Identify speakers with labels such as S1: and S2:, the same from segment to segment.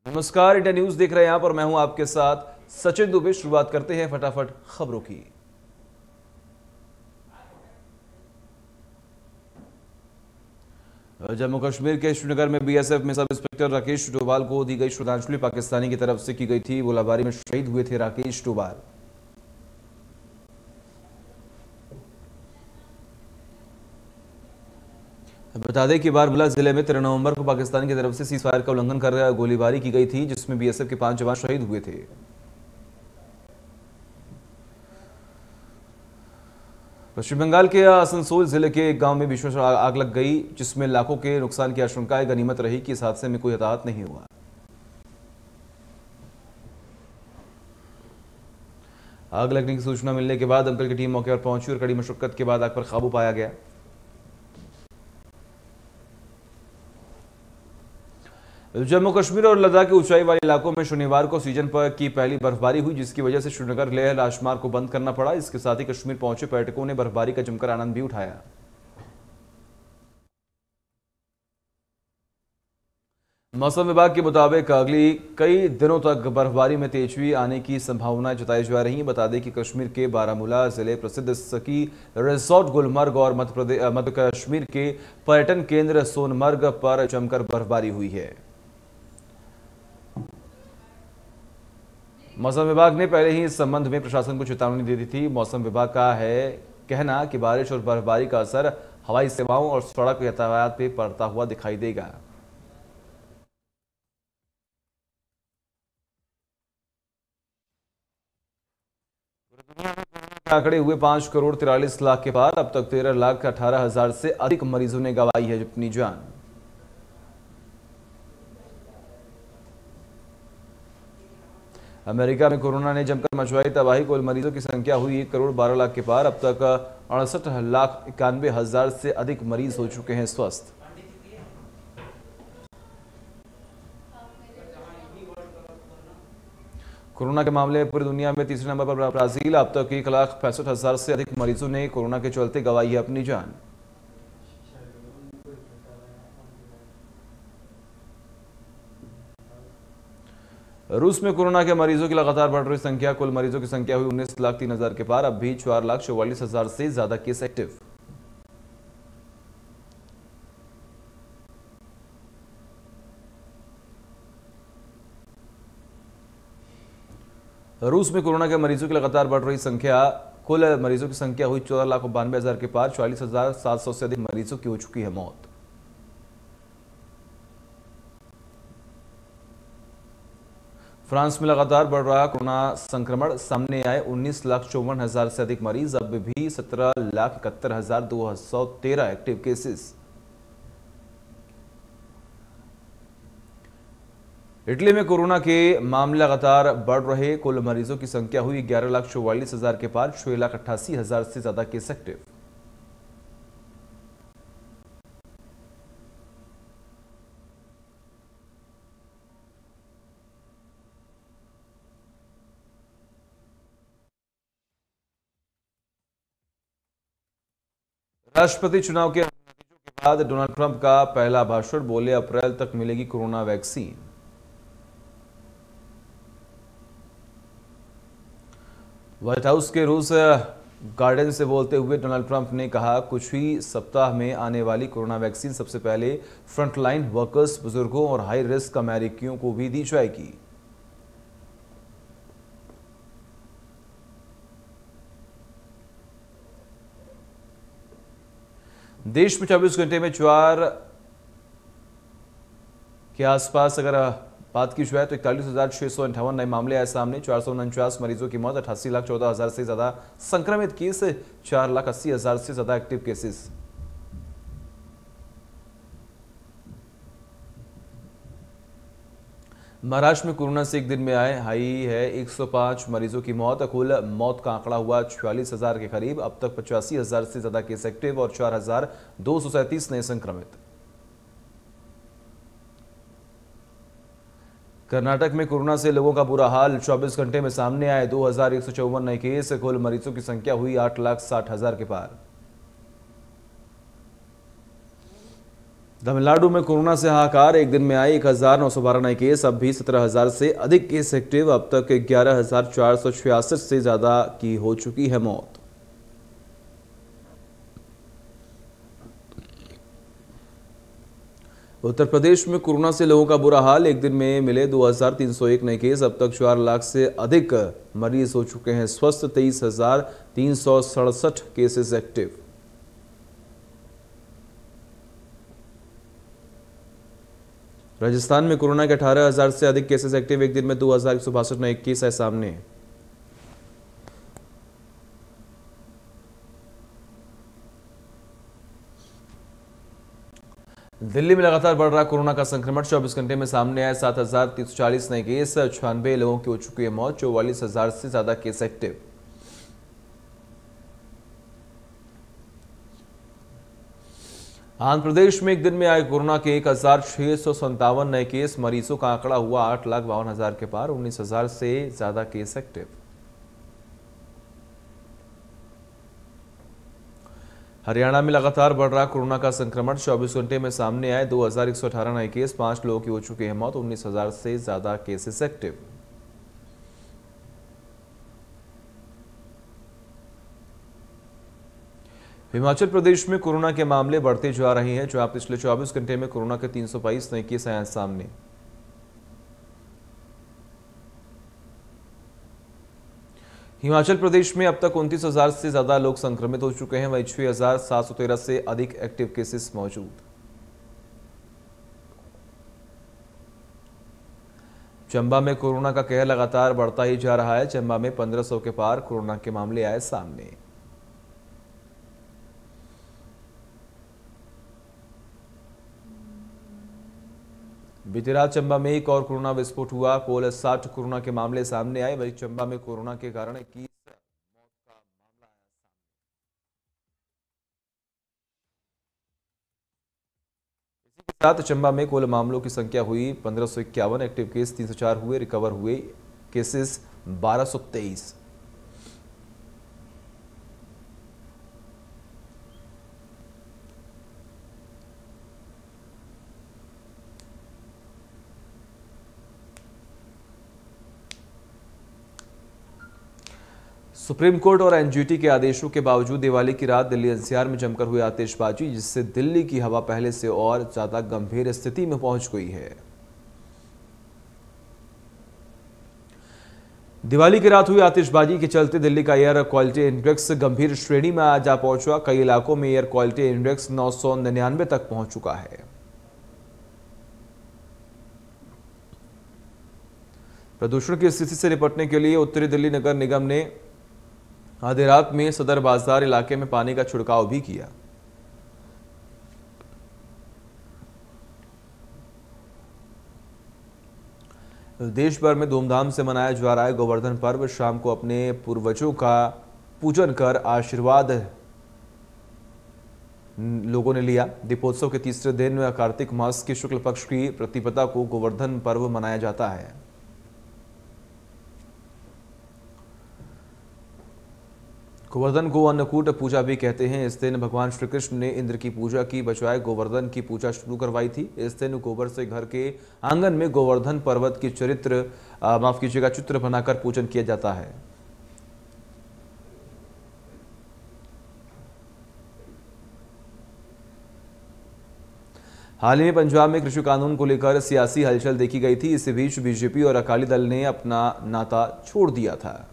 S1: नमस्कार, India news देख रहे हैं आप और मैं हूं आपके साथ सचिन दुबे। शुरुआत करते हैं फटाफट खबरों की। जम्मू कश्मीर के श्रीनगर में बीएसएफ में सब इंस्पेक्टर राकेश डोभाल को दी गई श्रद्धांजलि पाकिस्तानी की तरफ से की गई थी। गोलाबारी में शहीद हुए थे राकेश डोभाल। बता दें कि बारामूला जिले में 13 नवंबर को पाकिस्तान की तरफ से सीज फायर का उल्लंघन कर गोलीबारी की गई थी, जिसमें बीएसएफ के 5 जवान शहीद हुए थे। पश्चिम बंगाल के आसनसोल जिले के एक गांव में भीषण आग लग गई, जिसमें लाखों के नुकसान की आशंका है। गनीमत रही कि इस हादसे में कोई हताहत नहीं हुआ। आग लगने की सूचना मिलने के बाद दमकल की टीम मौके पर पहुंची और कड़ी मशक्कत के बाद आग पर काबू पाया गया। जम्मू कश्मीर और लद्दाख के ऊंचाई वाले इलाकों में शनिवार को सीजन पर की पहली बर्फबारी हुई, जिसकी वजह से श्रीनगर लेह राजमार्ग को बंद करना पड़ा। इसके साथ ही कश्मीर पहुंचे पर्यटकों ने बर्फबारी का जमकर आनंद भी उठाया। मौसम विभाग के मुताबिक अगली कई दिनों तक बर्फबारी में तेजी आने की संभावना जताई जा रही है। बता दें कि कश्मीर के बारामूला जिले प्रसिद्ध स्की रिसोर्ट गुलमर्ग और मध्य कश्मीर के पर्यटन केंद्र सोनमर्ग पर जमकर बर्फबारी हुई है। मौसम विभाग ने पहले ही इस संबंध में प्रशासन को चेतावनी दे दी थी। मौसम विभाग का है कहना कि बारिश और बर्फबारी का असर हवाई सेवाओं और सड़क यातायात पर पड़ता हुआ दिखाई देगा। आंकड़े हुए 5 करोड़ 43 लाख के पार। अब तक 13 लाख 18 हजार से अधिक मरीजों ने गंवाई है अपनी जान। अमेरिका में कोरोना ने जमकर मचवाई तबाही। कुल मरीजों की संख्या हुई 1 करोड़ 12 लाख के पार। अब तक 68 लाख 91 हजार से अधिक मरीज हो चुके हैं स्वस्थ। कोरोना के मामले में पूरी दुनिया में तीसरे नंबर पर ब्राजील। अब तक 1,65,000 से अधिक मरीजों ने कोरोना के चलते गंवाई है अपनी जान। रूस में कोरोना के मरीजों की लगातार बढ़ रही संख्या। कुल मरीजों की संख्या हुई 19,03,000 के पार। अब भी 4,44,000 से ज्यादा केस एक्टिव। रूस में कोरोना के मरीजों की लगातार बढ़ रही संख्या। कुल मरीजों की संख्या हुई 14,92,000 के पार। 40,700 से अधिक मरीजों की हो चुकी है मौत। फ्रांस में लगातार बढ़ रहा कोरोना संक्रमण। सामने आए 19,54,000 से अधिक मरीज। अब भी 17,71,213 एक्टिव केसेस। इटली में कोरोना के मामले लगातार बढ़ रहे। कुल मरीजों की संख्या हुई 11,44,000 के पार। 6,88,000 से ज्यादा केस एक्टिव। राष्ट्रपति चुनाव के नतीजों के बाद डोनाल्ड ट्रंप का पहला भाषण। बोले, अप्रैल तक मिलेगी कोरोना वैक्सीन। व्हाइट हाउस के रूस गार्डन से बोलते हुए डोनाल्ड ट्रंप ने कहा, कुछ ही सप्ताह में आने वाली कोरोना वैक्सीन सबसे पहले फ्रंटलाइन वर्कर्स, बुजुर्गों और हाई रिस्क अमेरिकियों को भी दी जाएगी। देश में 24 घंटे में 4 के आसपास अगर बात की जाए तो 41,658 नए मामले आए सामने। 449 मरीजों की मौत। 88,14,000 से ज्यादा संक्रमित केस। 4,80,000 से ज्यादा एक्टिव केसेस। महाराष्ट्र में कोरोना से एक दिन में आए हाई है 105 मरीजों की मौत। कुल मौत का आंकड़ा हुआ 46,000 के करीब। अब तक 85,000 से ज्यादा केस एक्टिव और 4,237 नए संक्रमित। कर्नाटक में कोरोना से लोगों का बुरा हाल। 24 घंटे में सामने आए 2,154 नए केस। कुल मरीजों की संख्या हुई 8,60,000 के पार। तमिलनाडु में कोरोना से हाहाकार। एक दिन में आए 1912 नए केस, अब भी 17,000 से अधिक केस एक्टिव। अब तक 11,466 से ज्यादा की हो चुकी है मौत। उत्तर प्रदेश में कोरोना से लोगों का बुरा हाल। एक दिन में मिले 2,301 नए केस। अब तक 4 लाख से अधिक मरीज हो चुके हैं स्वस्थ। 23,367 केसेस एक्टिव। राजस्थान में कोरोना के 18,000 से अधिक केसेस एक्टिव। एक दिन में 2,162 नए केस आए सामने। दिल्ली में लगातार बढ़ रहा कोरोना का संक्रमण। 24 घंटे में सामने आए 7,340 नए केस। 96 लोगों की हो चुकी है मौत। 44,000 से ज्यादा केस एक्टिव। आंध्र प्रदेश में एक दिन में आए कोरोना के 1,657 नए केस। मरीजों का आंकड़ा हुआ 8,52,000 के पार। 19,000 से ज्यादा केस एक्टिव। हरियाणा में लगातार बढ़ रहा कोरोना का संक्रमण। 24 घंटे में सामने आए 2,118 नए केस। 5 लोगों की हो चुकी है मौत। 19,000 से ज्यादा केसेस एक्टिव। हिमाचल प्रदेश में कोरोना के मामले बढ़ते जा रहे हैं, जहां पिछले 24 घंटे में कोरोना के 322 नए केस आए सामने। हिमाचल प्रदेश में अब तक 29,000 से ज्यादा लोग संक्रमित हो चुके हैं। वहीं 6,713 से अधिक एक्टिव केसेस मौजूद। चंबा में कोरोना का कहर लगातार बढ़ता ही जा रहा है। चंबा में 1,500 के पार कोरोना के मामले आए सामने। बीती रात चंबा में एक और कोरोना विस्फोट हुआ। कुल 60 कोरोना के मामले सामने आए। वहीं चंबा में कोरोना के कारण 21 मौत का मामला आया सामने। इसी के साथ चंबा में कुल मामलों की संख्या हुई 1,551। एक्टिव केस 304 हुए। रिकवर हुए केसेस 1,223। सुप्रीम कोर्ट और एनजीटी के आदेशों के बावजूद दिवाली की रात दिल्ली एनसीआर में जमकर हुई आतिशबाजी, जिससे दिल्ली की हवा पहले से और ज्यादा गंभीर स्थिति में पहुंच गई है। दिवाली की रात हुई आतिशबाजी के चलते दिल्ली का एयर क्वालिटी इंडेक्स गंभीर श्रेणी में आज जा पहुंचा। कई इलाकों में एयर क्वालिटी इंडेक्स 999 तक पहुंच चुका है। प्रदूषण की स्थिति से निपटने के लिए उत्तरी दिल्ली नगर निगम ने आधी रात में सदर बाजार इलाके में पानी का छिड़काव भी किया। देश भर में धूमधाम से मनाया जा रहा है गोवर्धन पर्व। शाम को अपने पूर्वजों का पूजन कर आशीर्वाद लोगों ने लिया। दीपोत्सव के तीसरे दिन कार्तिक मास के शुक्ल पक्ष की प्रतिपदा को गोवर्धन पर्व मनाया जाता है। गोवर्धन को अन्नकूट पूजा भी कहते हैं। इस दिन भगवान श्री कृष्ण ने इंद्र की पूजा की बजाय गोवर्धन की पूजा शुरू करवाई थी। इस दिन गोबर से घर के आंगन में गोवर्धन पर्वत की चित्र बनाकर पूजन किया जाता है। हाल ही में पंजाब में कृषि कानून को लेकर सियासी हलचल देखी गई थी। इसी बीच बीजेपी और अकाली दल ने अपना नाता छोड़ दिया था।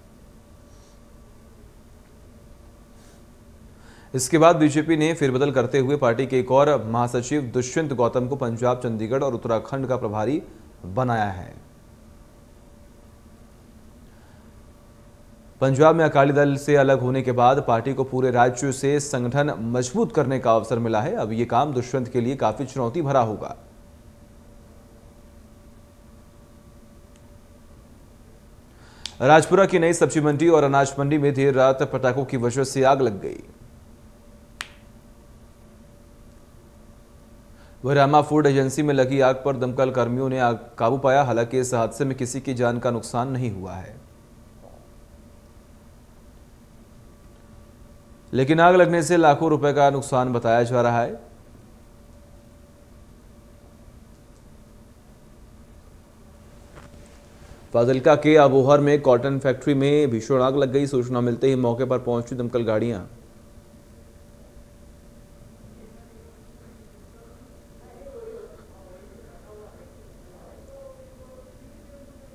S1: इसके बाद बीजेपी ने फेरबदल करते हुए पार्टी के एक और महासचिव दुष्यंत गौतम को पंजाब, चंडीगढ़ और उत्तराखंड का प्रभारी बनाया है। पंजाब में अकाली दल से अलग होने के बाद पार्टी को पूरे राज्य से संगठन मजबूत करने का अवसर मिला है। अब यह काम दुष्यंत के लिए काफी चुनौती भरा होगा। राजपुरा की नई सब्जी मंडी और अनाज मंडी में देर रात पटाखों की वजह से आग लग गई। वरामा फूड एजेंसी में लगी आग पर दमकल कर्मियों ने आग काबू पाया। हालांकि इस हादसे में किसी की जान का नुकसान नहीं हुआ है, लेकिन आग लगने से लाखों रुपए का नुकसान बताया जा रहा है। फाजिल्का के अबोहर में कॉटन फैक्ट्री में भीषण आग लग गई। सूचना मिलते ही मौके पर पहुंची दमकल गाड़ियां।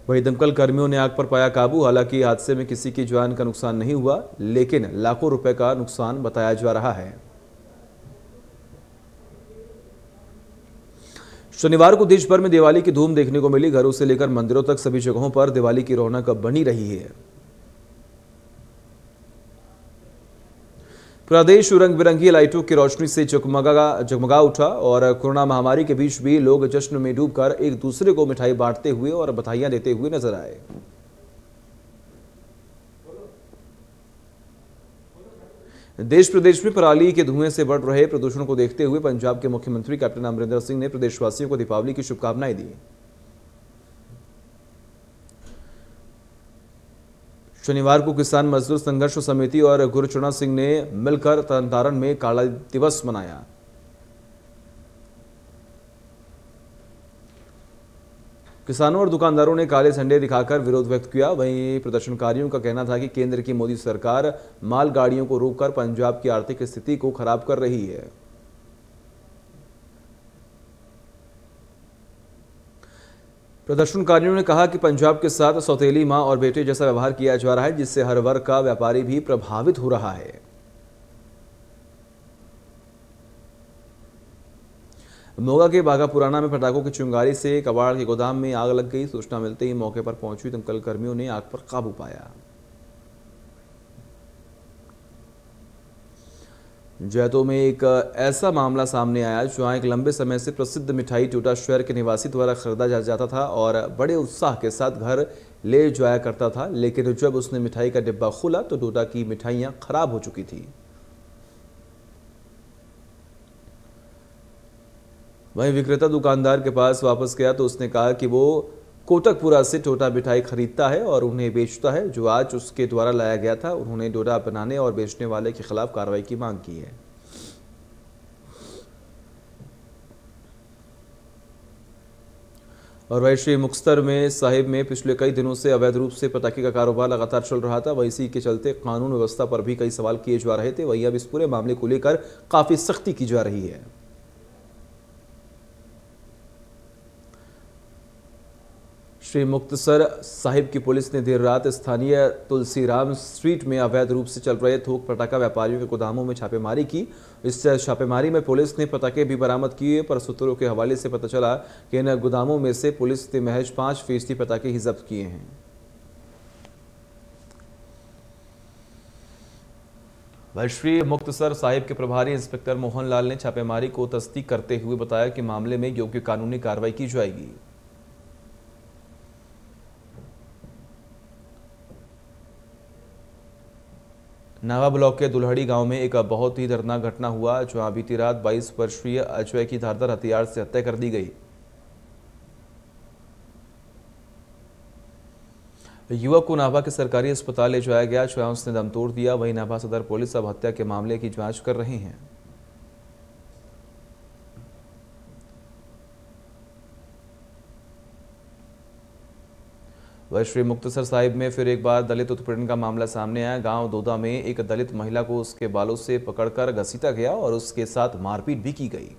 S1: वहीं दमकल कर्मियों ने आग पर पाया काबू। हालांकि हादसे में किसी की जान का नुकसान नहीं हुआ, लेकिन लाखों रुपए का नुकसान बताया जा रहा है। शनिवार को देश भर में दिवाली की धूम देखने को मिली। घरों से लेकर मंदिरों तक सभी जगहों पर दिवाली की रौनक बनी रही है। पूरा देश रंग बिरंगी लाइटों की रोशनी से जगमगा उठा और कोरोना महामारी के बीच भी लोग जश्न में डूबकर एक दूसरे को मिठाई बांटते हुए और बधाइयां देते हुए नजर आए। देश प्रदेश में पराली के धुएं से बढ़ रहे प्रदूषण को देखते हुए पंजाब के मुख्यमंत्री कैप्टन अमरिंदर सिंह ने प्रदेशवासियों को दीपावली की शुभकामनाएं दी। शनिवार को किसान मजदूर संघर्ष समिति और गुरचरण सिंह ने मिलकर तरनतारण में काला दिवस मनाया। किसानों और दुकानदारों ने काले झंडे दिखाकर विरोध व्यक्त किया। वहीं प्रदर्शनकारियों का कहना था कि केंद्र की मोदी सरकार मालगाड़ियों को रोककर पंजाब की आर्थिक स्थिति को खराब कर रही है। प्रदर्शनकारियों ने कहा कि पंजाब के साथ सौतेली मां और बेटे जैसा व्यवहार किया जा रहा है, जिससे हर वर्ग का व्यापारी भी प्रभावित हो रहा है। मोगा के बाघापुराना में पटाखों की चिंगारी से कबाड़ के गोदाम में आग लग गई। सूचना मिलते ही मौके पर पहुंची दमकल कर्मियों ने आग पर काबू पाया। जैतो में एक ऐसा मामला सामने आया जहां एक लंबे समय से प्रसिद्ध मिठाई टोटा शहर के निवासी द्वारा खरीदा जाता था और बड़े उत्साह के साथ घर ले जाया करता था, लेकिन जब उसने मिठाई का डिब्बा खोला तो टोटा की मिठाइयां खराब हो चुकी थी। वहीं विक्रेता दुकानदार के पास वापस गया तो उसने कहा कि वो कोटकपुरा से टोटा मिठाई खरीदता है और उन्हें बेचता है, जो आज उसके द्वारा लाया गया था। उन्होंने टोटा बनाने और बेचने वाले के खिलाफ कार्रवाई की मांग की है। और वहीं श्री मुक्तसर में साहिब में पिछले कई दिनों से अवैध रूप से पटाखे का कारोबार लगातार चल रहा था। वहीं इसी के चलते कानून व्यवस्था पर भी कई सवाल किए जा रहे थे। वहीं अब इस पूरे मामले को लेकर काफी सख्ती की जा रही है। श्री मुक्तसर साहिब की पुलिस ने देर रात स्थानीय तुलसीराम स्ट्रीट में अवैध रूप से चल रहे थोक पटाखा व्यापारियों के गोदामों में छापेमारी की। इस छापेमारी में पुलिस ने पटाखे भी बरामद किए, पर सूत्रों के हवाले से पता चला कि इन गोदामों में से पुलिस ने महज 5% पटाखे ही जब्त किए हैं। श्री मुक्तसर साहिब के प्रभारी इंस्पेक्टर मोहनलाल ने छापेमारी को तस्दीक करते हुए बताया कि मामले में योग्य कानूनी कार्रवाई की जाएगी। नावा ब्लॉक के दुल्हड़ी गांव में एक बहुत ही दर्दनाक घटना हुआ, जहां बीती रात 22 वर्षीय अजय की धारदार हथियार से हत्या कर दी गई। युवक को नाभा के सरकारी अस्पताल ले जाया गया, जहां उसने दम तोड़ दिया। वहीं नाभा सदर पुलिस अब हत्या के मामले की जांच कर रही है। वह श्री मुक्तसर साहिब में फिर एक बार दलित उत्पीड़न का मामला सामने आया। गांव दोदा में एक दलित महिला को उसके बालों से पकड़कर घसीटा गया और उसके साथ मारपीट भी की गई।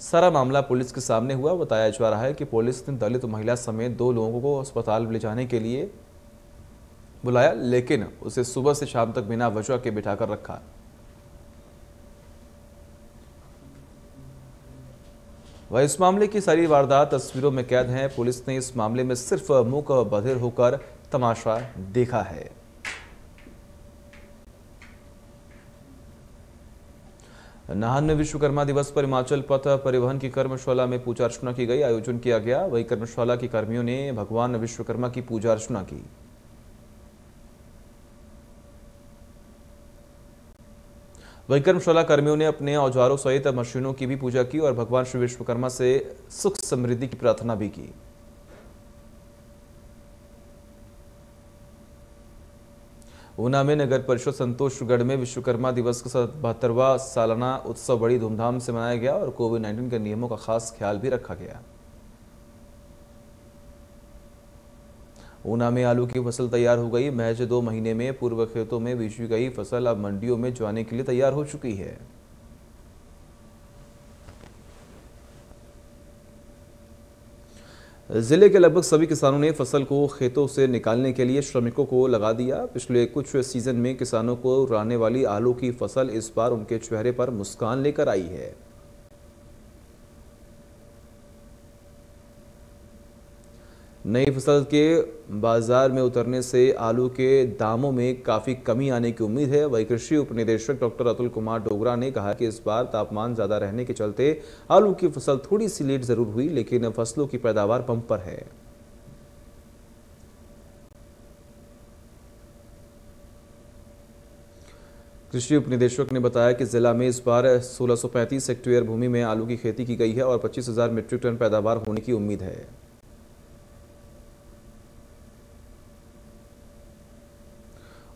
S1: सारा मामला पुलिस के सामने हुआ। बताया जा रहा है कि पुलिस ने दलित महिला समेत 2 लोगों को अस्पताल ले जाने के लिए बुलाया, लेकिन उसे सुबह से शाम तक बिना वजह के बिठाकर रखा। वह इस मामले की सारी वारदात तस्वीरों में कैद हैं। पुलिस ने इस मामले में सिर्फ मूक बधिर होकर तमाशा देखा है। नाहन में विश्वकर्मा दिवस पर हिमाचल पथ परिवहन की कर्मशाला में पूजा अर्चना की गई, आयोजन किया गया। वही कर्मशाला के कर्मियों ने भगवान विश्वकर्मा की पूजा अर्चना की। वही कर्मशाला कर्मियों ने अपने औजारों सहित मशीनों की भी पूजा की और भगवान श्री विश्वकर्मा से सुख समृद्धि की प्रार्थना भी की। ऊना में नगर परिषद संतोषगढ़ में विश्वकर्मा दिवस का 72वां सालाना उत्सव बड़ी धूमधाम से मनाया गया और कोविड-19 के नियमों का खास ख्याल भी रखा गया। ऊना में आलू की फसल तैयार हो गई। महज 2 महीने में पूर्व खेतों में बीजी गई फसल अब मंडियों में जाने के लिए तैयार हो चुकी है। जिले के लगभग सभी किसानों ने फसल को खेतों से निकालने के लिए श्रमिकों को लगा दिया। पिछले कुछ सीजन में किसानों को रहने वाली आलू की फसल इस बार उनके चेहरे पर मुस्कान लेकर आई है। नई फसल के बाजार में उतरने से आलू के दामों में काफी कमी आने की उम्मीद है। वही कृषि उप निदेशक डॉक्टर अतुल कुमार डोगरा ने कहा कि इस बार तापमान ज्यादा रहने के चलते आलू की फसल थोड़ी सी लेट जरूर हुई, लेकिन फसलों की पैदावार बम्पर है। कृषि उप निदेशक ने बताया कि जिला में इस बार 1635 हेक्टेयर भूमि में आलू की खेती की गई है और 25,000 मीट्रिक टन पैदावार होने की उम्मीद है।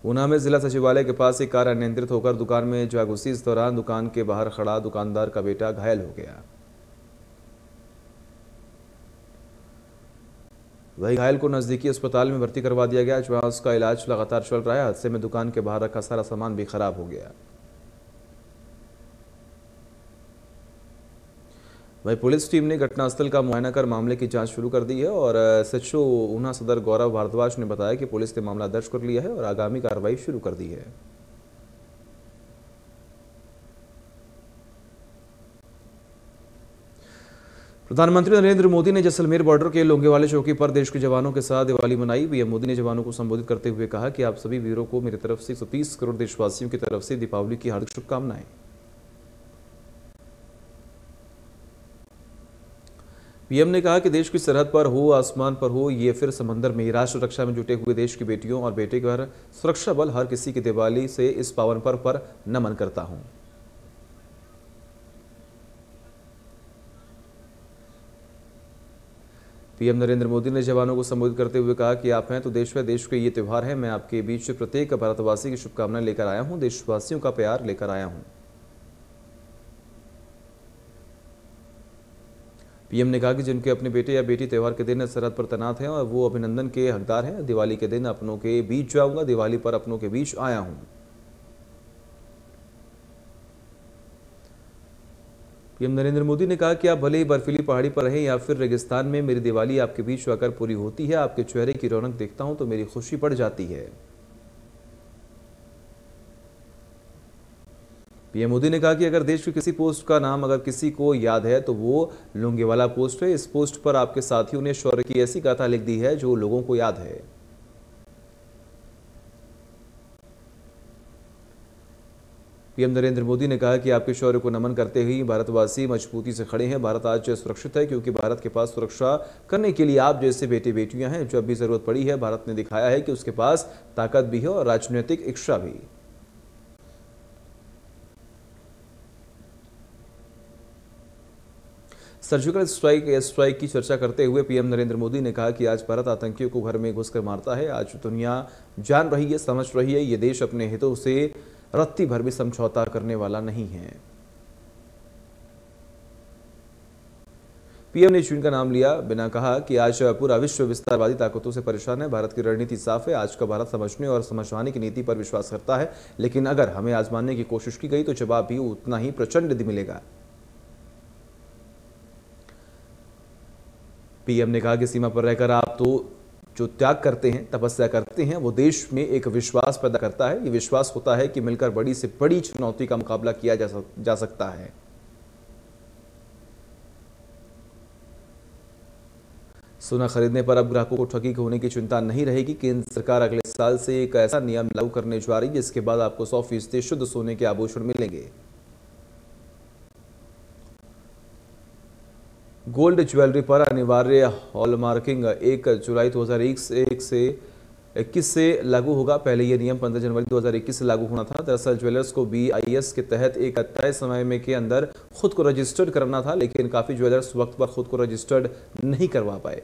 S1: ऊना में जिला सचिवालय के पास एक कार अनियंत्रित होकर दुकान में जा घुसी। इस दौरान दुकान के बाहर खड़ा दुकानदार का बेटा घायल हो गया। वही घायल को नजदीकी अस्पताल में भर्ती करवा दिया गया, जहां उसका इलाज लगातार चल रहा है। हादसे में दुकान के बाहर रखा सारा सामान भी खराब हो गया। वही पुलिस टीम ने घटनास्थल का मुआयना कर मामले की जांच शुरू कर दी है और एसएचओ ऊना सदर गौरव भारद्वाज ने बताया कि पुलिस ने मामला दर्ज कर लिया है और आगामी कार्रवाई शुरू कर दी है। प्रधानमंत्री नरेंद्र मोदी ने जैसलमेर बॉर्डर के लोंगेवाला चौकी पर देश के जवानों के साथ दिवाली मनाई। पीएम मोदी ने जवानों को संबोधित करते हुए कहा कि आप सभी वीरों को मेरी तरफ से 130 करोड़ देशवासियों की तरफ से दीपावली की हार्दिक शुभकामनाएं। पीएम ने कहा कि देश की सरहद पर हो, आसमान पर हो, ये फिर समंदर में, राष्ट्र रक्षा में जुटे हुए देश की बेटियों और बेटे घर सुरक्षा बल हर किसी की दिवाली से इस पावन पर्व पर नमन करता हूं। पीएम नरेंद्र मोदी ने जवानों को संबोधित करते हुए कहा कि आप हैं तो देश है, देश के ये त्योहार है। मैं आपके बीच प्रत्येक भारतवासी की शुभकामनाएं लेकर आया हूं, देशवासियों का प्यार लेकर आया हूं। पीएम ने कहा कि जिनके अपने बेटे या बेटी त्योहार के दिन सरहद पर तैनात हैं और वो अभिनंदन के हकदार हैं। दिवाली के दिन अपनों के बीच जाऊंगा, दिवाली पर अपनों के बीच आया हूं। पीएम नरेंद्र मोदी ने कहा कि आप भले ही बर्फीली पहाड़ी पर रहें या फिर रेगिस्तान में, मेरी दिवाली आपके बीच आकर पूरी होती है। आपके चेहरे की रौनक देखता हूं तो मेरी खुशी बढ़ जाती है। पीएम मोदी ने कहा कि अगर देश की किसी पोस्ट का नाम अगर किसी को याद है तो वो लोंगेवाला पोस्ट है। इस पोस्ट पर आपके साथियों ने शौर्य की ऐसी गाथा लिख दी है जो लोगों को याद है। पीएम नरेंद्र मोदी ने कहा कि आपके शौर्य को नमन करते हुए भारतवासी मजबूती से खड़े हैं। भारत आज सुरक्षित है क्योंकि भारत के पास सुरक्षा करने के लिए आप जैसे बेटे बेटियां हैं। जब भी जरूरत पड़ी है, भारत ने दिखाया है कि उसके पास ताकत भी है और राजनीतिक इच्छा भी। सर्जिकल स्ट्राइक की चर्चा करते हुए पीएम नरेंद्र मोदी ने कहा कि आज भारत आतंकियों को घर में घुसकर मारता है। आज दुनिया जान रही है, समझ रही है, ये देश अपने हितों से रत्ती भर भी समझौता करने वाला नहीं है। पीएम ने चीन का नाम लिया बिना कहा कि आज पूरा विश्व विस्तारवादी ताकतों से परेशान है। भारत की रणनीति साफ है। आज का भारत समझने और समझाने की नीति पर विश्वास करता है, लेकिन अगर हमें आजमाने की कोशिश की गई तो जवाब भी उतना ही प्रचंड मिलेगा। पीएम ने कहा कि सीमा पर रहकर आप तो जो त्याग करते हैं, तपस्या करते हैं, वो देश में एक विश्वास पैदा करता है। ये विश्वास होता है कि मिलकर बड़ी से बड़ी चुनौती का मुकाबला किया जा सकता है। सोना खरीदने पर अब ग्राहकों को ठगी होने की चिंता नहीं रहेगी। केंद्र सरकार अगले साल से एक ऐसा नियम लागू करने जा रही है जिसके बाद आपको 100% शुद्ध सोने के आभूषण मिलेंगे। गोल्ड ज्वेलरी पर अनिवार्य हॉलमार्किंग 1 जुलाई 2021 से लागू होगा। पहले यह नियम 15 जनवरी 2021 से लागू होना था। दरअसल ज्वेलर्स को BIS के तहत एक तय समय में के अंदर खुद को रजिस्टर्ड करना था, लेकिन काफी ज्वेलर्स वक्त पर खुद को रजिस्टर्ड नहीं करवा पाए।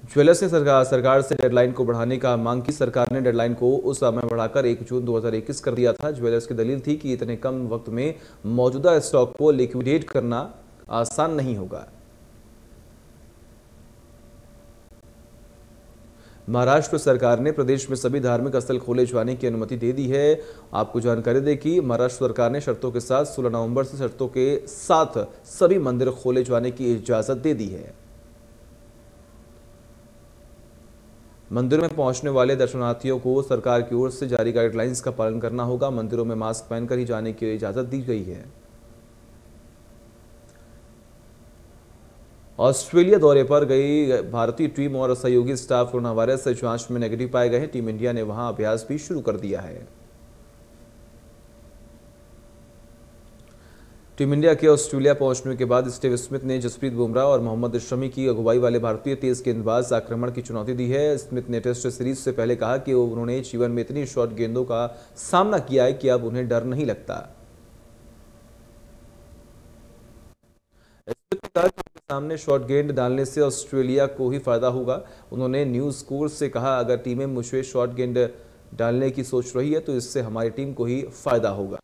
S1: ज्वेलर्स ने सरकार से डेडलाइन को बढ़ाने का मांग की। सरकार ने डेडलाइन को उस समय बढ़ाकर 1 जून 2021 कर दिया था। ज्वेलर्स की दलील थी कि इतने कम वक्त में मौजूदा स्टॉक को लिक्विडेट करना आसान नहीं होगा। महाराष्ट्र सरकार ने प्रदेश में सभी धार्मिक स्थल खोले जाने की अनुमति दे दी है। आपको जानकारी दें कि महाराष्ट्र सरकार ने शर्तों के साथ 16 नवंबर से शर्तों के साथ सभी मंदिर खोले जाने की इजाजत दे दी है। मंदिरों में पहुंचने वाले दर्शनार्थियों को सरकार की ओर से जारी गाइडलाइंस का पालन करना होगा। मंदिरों में मास्क पहनकर ही जाने की इजाजत दी गई है। ऑस्ट्रेलिया दौरे पर गई भारतीय टीम और सहयोगी स्टाफ कोरोना वायरस से जांच में नेगेटिव पाए गए हैं। टीम इंडिया ने वहां अभ्यास भी शुरू कर दिया है। टीम इंडिया के ऑस्ट्रेलिया पहुंचने के बाद स्टीव स्मिथ ने जसप्रीत बुमराह और मोहम्मद शमी की अगुवाई वाले भारतीय तेज गेंदबाज आक्रमण की चुनौती दी है। स्मिथ ने टेस्ट सीरीज से पहले कहा कि उन्होंने जीवन में इतनी शॉर्ट गेंदों का सामना किया है कि अब उन्हें डर नहीं लगता। स्मिथ ने कहा कि उनके सामने शॉर्ट गेंद डालने से ऑस्ट्रेलिया को ही फायदा होगा। उन्होंने न्यूज स्कोर से कहा, अगर टीमें मुझे शॉर्ट गेंद डालने की सोच रही है तो इससे हमारी टीम को ही फायदा होगा।